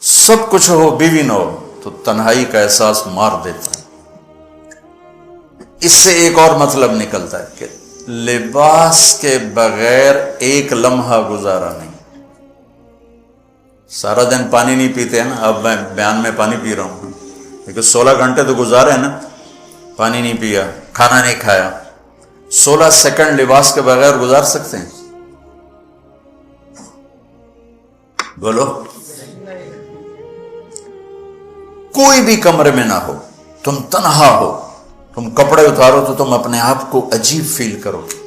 سب کچھ ہو بیوی نہ ہو تو تنہائی کا احساس مار دیتا ہے۔ اس سے ایک اور مطلب نکلتا ہے کہ لباس کے بغیر ایک لمحہ گزارا نہیں۔ سارا دن پانی نہیں پیتے ہیں نا، اب میں بیان میں پانی پی رہا ہوں، لیکن 16 گھنٹے تو گزارے ہیں نا، پانی نہیں پیا، کھانا نہیں کھایا، 16 سیکنڈ لباس کے بغیر گزار سکتے ہیں؟ بولو۔ کوئی بھی کمرے میں نہ ہو، تم تنہا ہو، تم کپڑے اتارو تو تم اپنے آپ کو عجیب فیل کرو گے،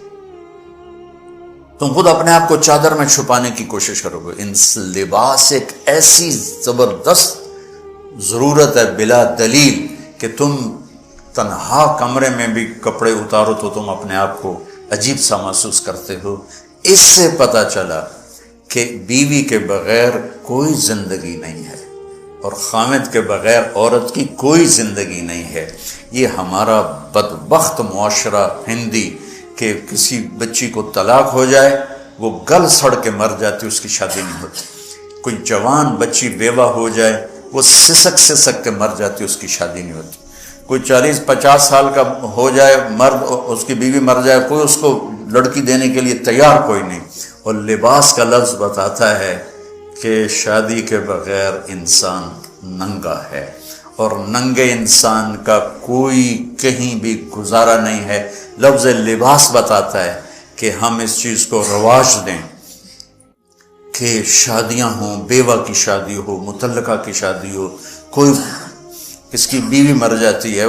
تم خود اپنے آپ کو چادر میں چھپانے کی کوشش کرو گے۔ ان لباس ایک ایسی زبردست ضرورت ہے بلا دلیل کہ تم تنہا کمرے میں بھی کپڑے اتارو تو تم اپنے آپ کو عجیب سا محسوس کرتے ہو۔ اس سے پتہ چلا کہ بیوی کے بغیر کوئی زندگی نہیں ہے اور خامد کے بغیر عورت کی کوئی زندگی نہیں ہے۔ یہ ہمارا بدبخت معاشرہ ہندی کہ کسی بچی کو طلاق ہو جائے وہ گل سڑ کے مر جاتی، اس کی شادی نہیں ہوتی۔ کوئی جوان بچی بیوہ ہو جائے وہ سسک کے مر جاتی، اس کی شادی نہیں ہوتی۔ کوئی 40-50 سال کا ہو جائے مرد، اس کی بیوی مر جائے، کوئی اس کو لڑکی دینے کے لیے تیار کوئی نہیں۔ اور لباس کا لفظ بتاتا ہے کہ شادی کے بغیر انسان ننگا ہے، اور ننگے انسان کا کوئی کہیں بھی گزارا نہیں ہے۔ لفظ لباس بتاتا ہے کہ ہم اس چیز کو رواج دیں کہ شادیاں ہوں، بیوہ کی شادی ہو، مطلقہ کی شادی ہو، کوئی کس کی بیوی مر جاتی ہے۔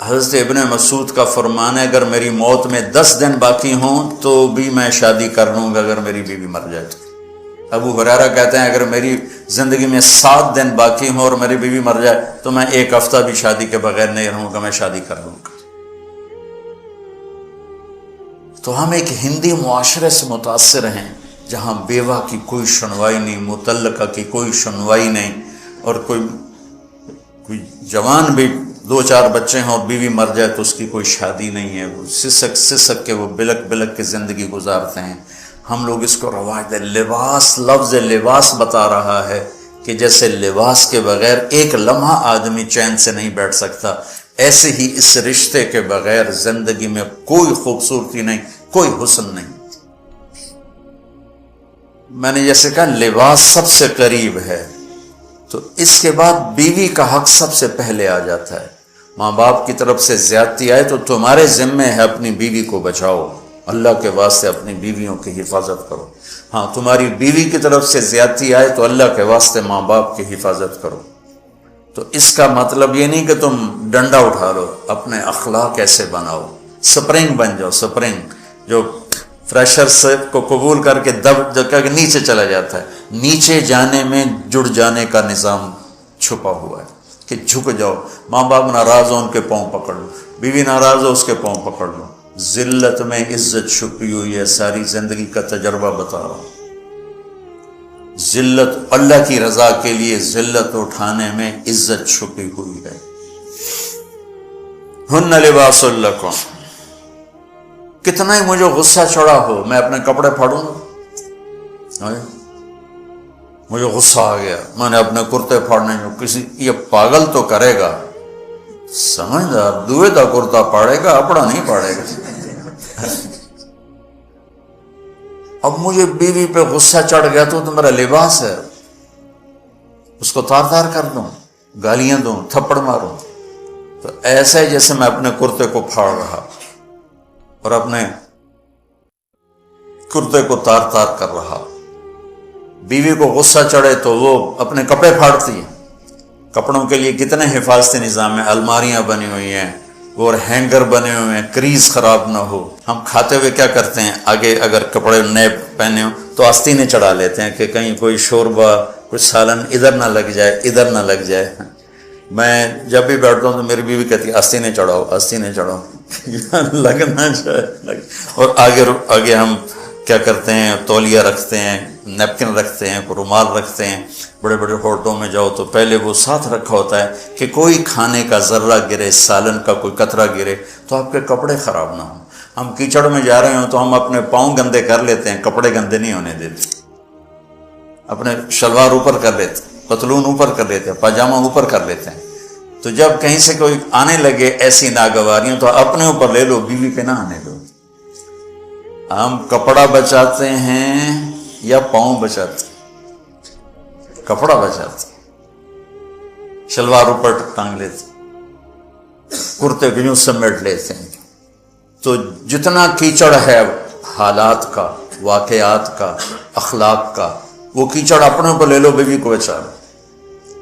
حضرت ابن مسعود کا فرمان ہے اگر میری موت میں 10 دن باقی ہوں تو بھی میں شادی کر لوں گا اگر میری بیوی مر جائے تو۔ ابو ہریرہ کہتے ہیں اگر میری زندگی میں 7 دن باقی ہوں اور میری بیوی مر جائے تو میں 1 ہفتہ بھی شادی کے بغیر نہیں رہوں گا، میں شادی کر لوں گا۔ تو ہم ایک ہندی معاشرے سے متاثر ہیں جہاں بیوہ کی کوئی سنوائی نہیں، مطلقہ کی کوئی سنوائی نہیں، اور کوئی جوان بھی 2-4 بچے ہیں اور بیوی مر جائے تو اس کی کوئی شادی نہیں ہے، وہ سسک کے وہ بلک کے زندگی گزارتے ہیں۔ ہم لوگ اس کو رواج دیں۔ لباس، لفظ لباس بتا رہا ہے کہ جیسے لباس کے بغیر ایک لمحہ آدمی چین سے نہیں بیٹھ سکتا، ایسے ہی اس رشتے کے بغیر زندگی میں کوئی خوبصورتی نہیں، کوئی حسن نہیں۔ میں نے جیسے کہا لباس سب سے قریب ہے، تو اس کے بعد بیوی کا حق سب سے پہلے آ جاتا ہے۔ ماں باپ کی طرف سے زیادتی آئے تو تمہارے ذمے ہے اپنی بیوی کو بچاؤ، اللہ کے واسطے اپنی بیویوں کی حفاظت کرو۔ ہاں تمہاری بیوی کی طرف سے زیادتی آئے تو اللہ کے واسطے ماں باپ کی حفاظت کرو۔ تو اس کا مطلب یہ نہیں کہ تم ڈنڈا اٹھا لو، اپنے اخلاق ایسے بناؤ، سپرنگ بن جاؤ، سپرنگ جو فریشر سے کو قبول کر کے دب کر کے نیچے چلا جاتا ہے۔ نیچے جانے میں جڑ جانے کا نظام چھپا ہوا ہے کہ جھک جاؤ۔ ماں باپ ناراض ہو ان کے پاؤں پکڑ لو، بیوی ناراض ہو اس کے پاؤں پکڑ لو۔ ذلت میں عزت چھپی ہوئی ہے، ساری زندگی کا تجربہ بتا رہا ہوں۔ ذلت اللہ کی رضا کے لیے ذلت اٹھانے میں عزت چھپی ہوئی ہے۔ ہن لباس لکم۔ کتنا ہی مجھے غصہ چڑھا ہو میں اپنے کپڑے پھاڑوں گا، مجھے غصہ آ گیا میں نے اپنے کرتے پھاڑنے جو کسی یہ پاگل تو کرے گا، سمجھدار دوے کا کرتا پاڑے گا، اپنا نہیں پاڑے گا۔ اب مجھے بیوی پہ غصہ چڑھ گیا تو میرا لباس ہے، اس کو تار تار کر دوں، گالیاں دوں، تھپڑ ماروں، تو ایسے جیسے میں اپنے کرتے کو پھاڑ رہا اور اپنے کرتے کو تار تار کر رہا۔ بیوی کو غصہ چڑھے تو وہ اپنے کپڑے پھاڑتی ہے۔ کپڑوں کے لیے کتنے حفاظتی نظام ہیں، الماریاں بنی ہوئی ہیں اور ہینگر بنے ہوئے ہیں، کریز خراب نہ ہو۔ ہم کھاتے ہوئے کیا کرتے ہیں، آگے اگر کپڑے نئے پہنے ہو تو آستینیں چڑھا لیتے ہیں کہ کہیں کوئی شوربہ کچھ سالن ادھر نہ لگ جائے، ادھر نہ لگ جائے۔ میں جب بھی بیٹھتا ہوں تو میری بیوی کہتی ہے آستینیں چڑھاؤ، آستینیں چڑھاؤ، لگنا چاہے۔ اور آگے ہم کیا کرتے ہیں، تولیہ رکھتے ہیں، نیپکن رکھتے ہیں، رومال رکھتے ہیں۔ بڑے بڑے ہوٹلوں میں جاؤ تو پہلے وہ ساتھ رکھا ہوتا ہے کہ کوئی کھانے کا ذرہ گرے، سالن کا کوئی قطرہ گرے تو آپ کے کپڑے خراب نہ ہوں۔ ہم کیچڑ میں جا رہے ہوں تو ہم اپنے پاؤں گندے کر لیتے ہیں، کپڑے گندے نہیں ہونے دیتے، اپنے شلوار اوپر کر لیتے ہیں۔ پتلون اوپر کر لیتے ہیں، پاجامہ اوپر کر لیتے ہیں، تو جب کہیں سے کوئی آنے لگے ایسی ناگواریاں تو اپنے اوپر لے لو، بیوی پہ نہ آنے دو۔ ہم کپڑا بچاتے ہیں یا پاؤں بچاتے ہیں؟ کپڑا بچاتے ہیں، شلوار اوپر ٹانگ لیتے ہیں، کرتے کو یوں سمیٹ لیتے ہیں، تو جتنا کیچڑ ہے حالات کا، واقعات کا، اخلاق کا، وہ کیچڑ اپنے اوپر لے لو، بیوی کو بچا لو۔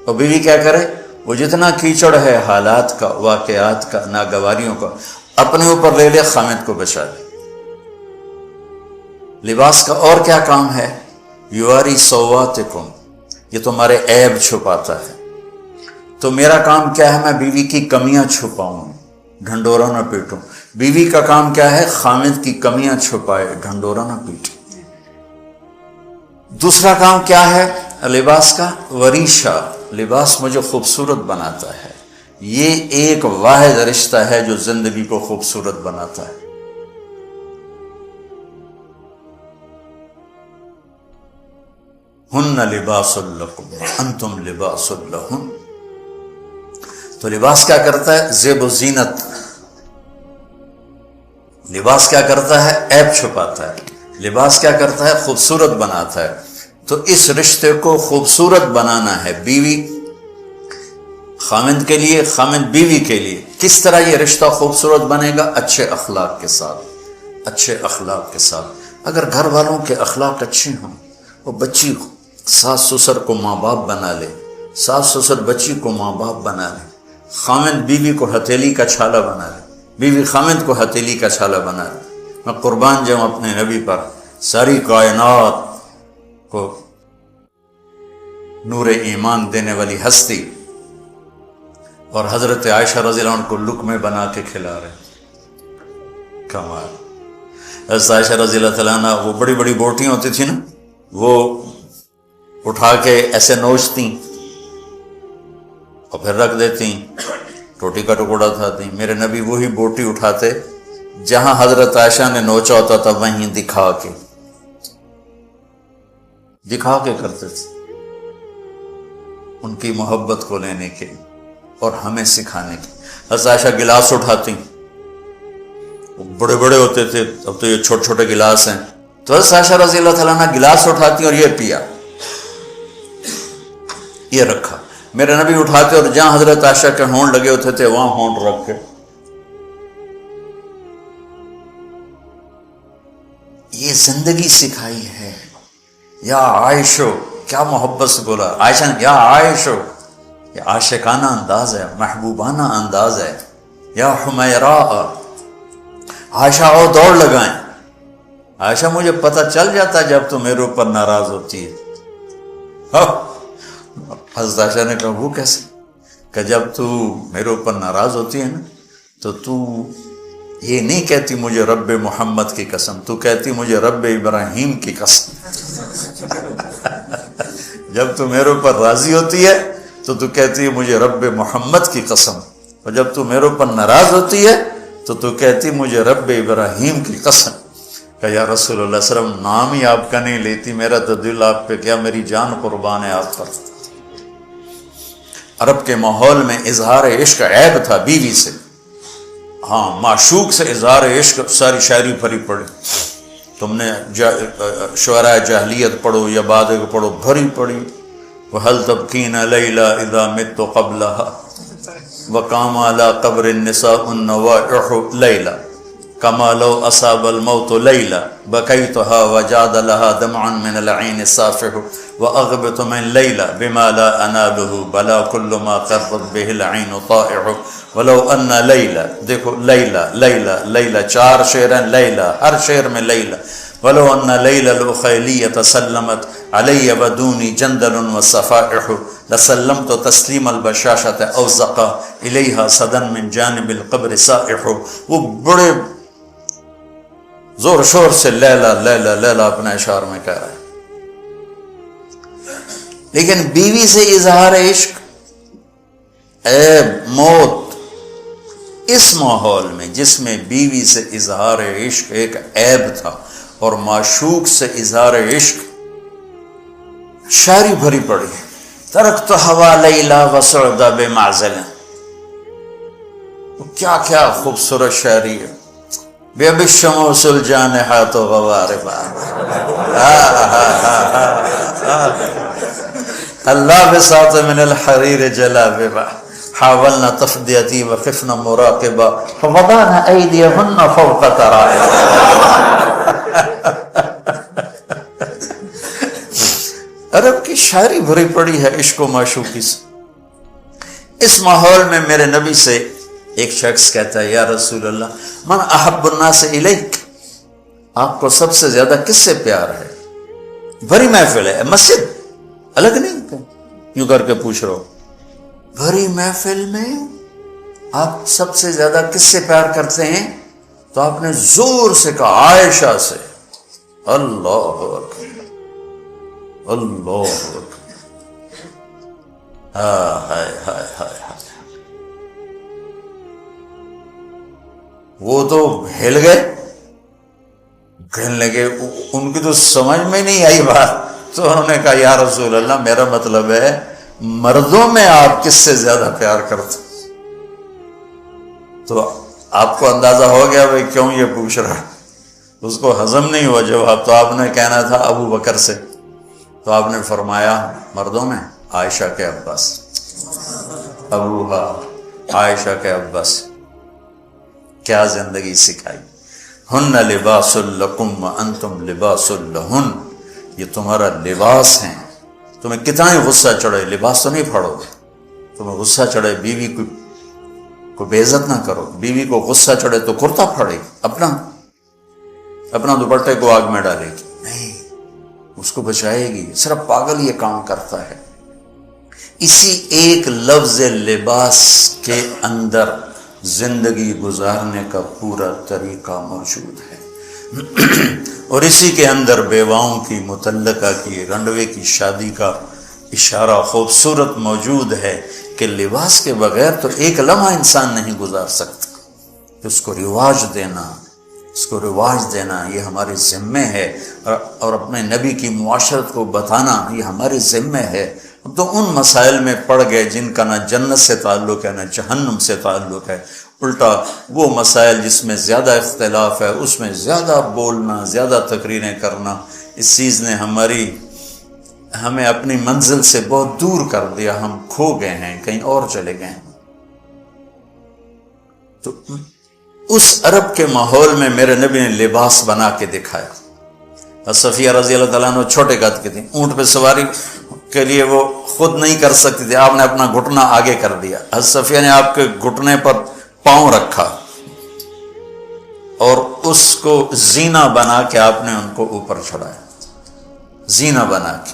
اور بیوی کیا کرے؟ وہ جتنا کیچڑ ہے حالات کا، واقعات کا، ناگواریوں کا، اپنے اوپر لے لے، خامد کو بچا لے۔ لباس کا اور کیا کام ہے؟ یواری سواتکم، یہ تمہارے عیب چھپاتا ہے۔ تو میرا کام کیا ہے؟ میں بیوی کی کمیاں چھپاؤں، ڈھنڈورا نہ پیٹوں۔ بیوی کا کام کیا ہے؟ خامد کی کمیاں چھپائے، ڈھنڈورا نہ پیٹے۔ دوسرا کام کیا ہے لباس کا؟ وریشہ، لباس مجھے خوبصورت بناتا ہے۔ یہ ایک واحد رشتہ ہے جو زندگی کو خوبصورت بناتا ہے۔ ہن لباس لکم انتم لباس لہن۔ تو لباس کیا کرتا ہے؟ زیب و زینت۔ لباس کیا کرتا ہے؟ عیب چھپاتا ہے۔ لباس کیا کرتا ہے؟ خوبصورت بناتا ہے۔ تو اس رشتے کو خوبصورت بنانا ہے، بیوی خامند کے لیے، خامند بیوی کے لیے۔ کس طرح یہ رشتہ خوبصورت بنے گا؟ اچھے اخلاق کے ساتھ، اچھے اخلاق کے ساتھ۔ اگر گھر والوں کے اخلاق اچھے ہوں، وہ بچی ساس سسر کو ماں باپ بنا لے، ساس سسر بچی کو ماں باپ بنا لے، خامند بیوی کو ہتھیلی کا چھالا بنا لے، بیوی خامند کو ہتھیلی کا چھالا بنا لے۔ میں قربان جاؤں اپنے نبی پر، ساری کائنات کو نور ایمان دینے والی ہستی، اور حضرت عائشہ رضی اللہ عنہ کو لقمے بنا کے کھلا رہے۔ کمال۔ حضرت عائشہ رضی اللہ تعالیٰ عنہ، وہ بڑی بڑی بوٹیاں ہوتی تھیں نا، وہ اٹھا کے ایسے نوچتی اور پھر رکھ دیتی، روٹی کا ٹکڑا اٹھاتی۔ میرے نبی وہی بوٹی اٹھاتے جہاں حضرت عائشہ نے نوچا ہوتا تھا، وہیں دکھا کے کرتے تھے، ان کی محبت کو لینے کے اور ہمیں سکھانے کے۔ حضرت عائشہ گلاس اٹھاتی، وہ بڑے بڑے ہوتے تھے، اب تو یہ چھوٹے چھوٹے گلاس ہیں، تو حضرت عائشہ رضی اللہ تعالیٰ عنہ گلاس اٹھاتی اور یہ پیا، یہ رکھا۔ میرے نبی اٹھاتے اور جہاں حضرت عائشہ کے ہونٹ لگے ہوتے تھے وہاں ہونٹ رکھ کے۔ یہ زندگی سکھائی ہے۔ یا عائشو، کیا محبت سے بولا عائشہ نے، یا عائشو، یہ عاشقانہ انداز ہے، محبوبانہ انداز ہے۔ یا حمیراء، عائشہ او دوڑ لگائیں، عائشہ مجھے پتہ چل جاتا جب تو میرے اوپر ناراض ہوتی ہے۔ حضرت عائشہ نے کہا وہ کیسے؟ کہ جب تو میرے اوپر ناراض ہوتی ہے نا، تو یہ نہیں کہتی مجھے رب محمد کی قسم، تو کہتی مجھے رب ابراہیم کی قسم۔ جب تو میرے اوپر راضی ہوتی ہے تو کہتی ہے مجھے رب محمد کی قسم، اور جب تو میرے اوپر ناراض ہوتی ہے تو کہتی مجھے رب ابراہیم کی قسم۔ کہ یا رسول اللہ صلی اللہ علیہ وسلم، نام ہی آپ کا نہیں لیتی، میرا تو دل آپ پہ، کیا میری جان قربان ہے آپ پر۔ عرب کے ماحول میں اظہار عشق عیب تھا بیوی سے، ہاں معشوق سے اظہار عشق، ساری شاعری بھری پڑی، تم نے شعراء جاہلیت پڑھو یا بعد کو پڑھو، بھری پڑی۔ وَهَلْ تَبْكِينَ لَيْلَا إِذَا مِتُّ قَبْلَهَا وَقَامَ عَلَىٰ قَبْرِ النِّسَاءُ النَّوَائِحُ لَيْلًا كَمَا لَوْ أَصَابَ الْمَوْتُ لَيْلًا بَكَيْتُهَا وَجَادَ لَهَا دَمْعًا مِنَ الْعَيْنِ الصَّافِحُ وَأَغْبِطُ مِنْ لَيْلًا بِمَا لَا أَنَالُهُ بَلَا كُلُّ مَا قَرَّتْ بِهِ الْعَيْنُ طَائِعُ وَلَوْ أَنَّ لَيْلًا، دیکھو لیلہ لیلہ لیلہ، چار شعر ہیں لیلہ، ہر شعر میں لیلہ۔ وَلَوْ أَنَّ لَيْلَ الْأُخَيْلِيَّةَ سَلَّمَتْ عَلَيَّ وَدُونِي جَنْدَلٌ وَصَفَائِحُ لَسَلَّمْتُ تَسْلِيمَ الْبَشَاشَةِ أَوْ زَقَى إِلَيْهَا صَدًا مِنْ جَانِبِ الْقَبْرِ سَائِحُ۔ وہ بڑے زور شور سے لیلہ لیلہ لیلہ اپنے اشعار میں کہہ رہا ہے، لیکن بیوی سے اظہار عشق، عیب، موت، اس ماحول میں جس میں بیوی سے اظہار عشق ایک عیب تھا اور معشوق سے اظہار عشق شاعری بھری پڑی، ترکت ہوا لیلا وسعد بمعزل. کیا کیا خوبصورت شاعری ہے. بے اب الشموس الجانحات غواربا اللہ بساط من الحریر جلاببا حاولنا تفدیتی وخفنا مراقبا فوضعنا ایدیہن فوق ترائب. عرب کی شاعری بھری پڑی ہے عشق و معشوقی سے. اس ماحول میں میرے نبی سے ایک شخص کہتا ہے یا رسول اللہ من احب الناس الیک، آپ کو سب سے زیادہ کس سے پیار ہے؟ بھری محفل ہے، مسجد الگ نہیں یوں کر کے پوچھ رہا ہو. بھری محفل میں آپ سب سے زیادہ کس سے پیار کرتے ہیں؟ تو آپ نے زور سے کہا عائشہ سے. اللہ اکبر اللہ اکبر. ہائے ہائے ہائے. وہ تو ہل گئے، کہنے لگے ان کی تو سمجھ میں نہیں آئی بات. تو انہوں نے کہا یا رسول اللہ میرا مطلب ہے مردوں میں آپ کس سے زیادہ پیار کرتے؟ تو آپ کو اندازہ ہو گیا بھائی کیوں یہ پوچھ رہا. اس کو ہضم نہیں ہوا جواب. تو آپ نے کہنا تھا ابو بکر سے. تو آپ نے فرمایا مردوں میں عائشہ کے عباس. ابوہا عائشہ کے عباس. کیا زندگی سکھائی. ہن لباس لکم وانتم لباس لہن، یہ تمہارا لباس ہیں. تمہیں کتنا ہی غصہ چڑھے لباس تو نہیں پھاڑو گے. تمہیں غصہ چڑھے بیوی کو بے عزت نہ کرو. بیوی کو غصہ چڑھے تو کرتا پھاڑے گی، اپنا دوپٹے کو آگ میں ڈالے گی نہیں، اس کو بچائے گی. صرف پاگل یہ کام کرتا ہے. اسی ایک لفظ لباس کے اندر زندگی گزارنے کا پورا طریقہ موجود ہے. اور اسی کے اندر بیواؤں کی مطلقہ کی رنڈوے کی شادی کا اشارہ خوبصورت موجود ہے کہ لباس کے بغیر تو ایک لمحہ انسان نہیں گزار سکتا. اس کو رواج دینا یہ ہمارے ذمے ہے. اور اپنے نبی کی معاشرت کو بتانا یہ ہمارے ذمے ہے. تو ان مسائل میں پڑ گئے جن کا نہ جنت سے تعلق ہے نہ جہنم سے تعلق ہے. الٹا وہ مسائل جس میں زیادہ اختلاف ہے اس میں زیادہ بولنا، زیادہ تقریریں کرنا، اس چیز نے ہمیں اپنی منزل سے بہت دور کر دیا. ہم کھو گئے ہیں، کہیں اور چلے گئے ہیں. تو اس عرب کے ماحول میں میرے نبی نے لباس بنا کے دکھایا. صفیہ رضی اللہ تعالیٰ عنہ چھوٹے قد کی تھی، اونٹ پہ سواری کے لیے وہ خود نہیں کر سکتی تھی. آپ نے اپنا گھٹنا آگے کر دیا. صفیہ نے آپ کے گھٹنے پر پاؤں رکھا اور اس کو زینہ بنا کے آپ نے ان کو اوپر چڑھایا. زینہ بنا کے